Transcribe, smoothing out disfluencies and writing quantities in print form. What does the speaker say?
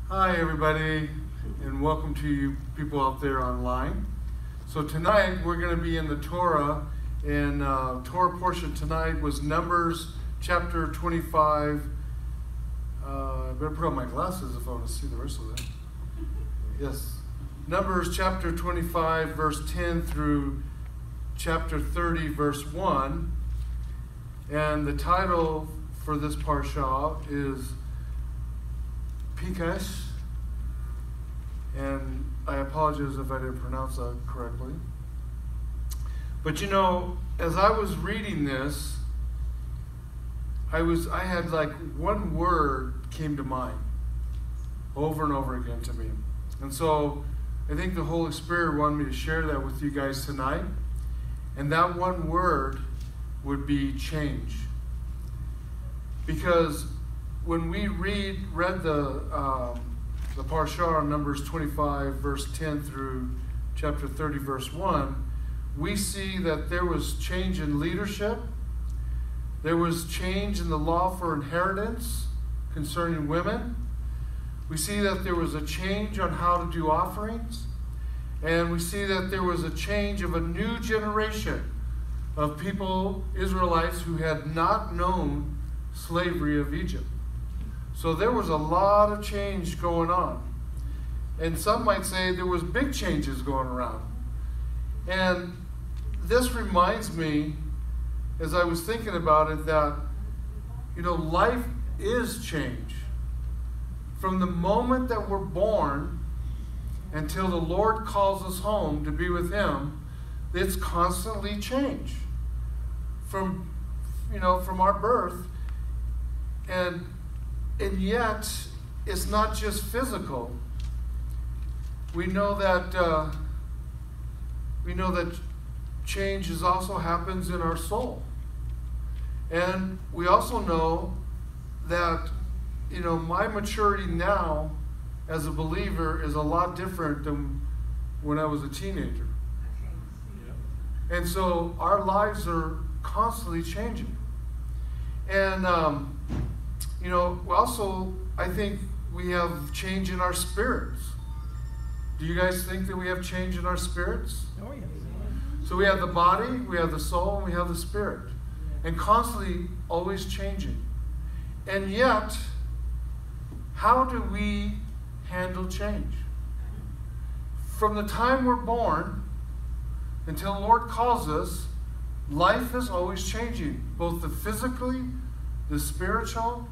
Hi everybody, and welcome to you people out there online. So tonight we're going to be in the Torah, and Torah portion tonight was Numbers chapter 25. I better put on my glasses if I want to see the rest of it. Yes. Numbers chapter 25 verse 10 through chapter 30 verse 1. And the title for this parashah is Pinchas, and I apologize if I didn't pronounce that correctly. But you know, as I was reading this, I had like one word came to mind over and over again to me. And so I think the Holy Spirit wanted me to share that with you guys tonight. And that one word would be change. Because when we read the parashah on Numbers 25, verse 10 through chapter 30, verse 1, we see that there was change in leadership. There was change in the law for inheritance concerning women. We see that there was a change on how to do offerings. And we see that there was a change of a new generation of people, Israelites, who had not known slavery of Egypt. So there was a lot of change going on. And some might say there was big changes going around. And this reminds me, as I was thinking about it, that, you know, life is change. From the moment that we're born until the Lord calls us home to be with Him, it's constantly change. From our birth. And yet, it's not just physical. We know that change also happens in our soul. And we also know that, you know, my maturity now as a believer is a lot different than when I was a teenager. And so our lives are constantly changing. And, you know, also, I think we have change in our spirits. Do you guys think that we have change in our spirits? Oh, yes. So we have the body, we have the soul, and we have the spirit. And constantly, always changing. And yet, how do we handle change? From the time we're born until the Lord calls us, life is always changing. Both the physically, the spiritual,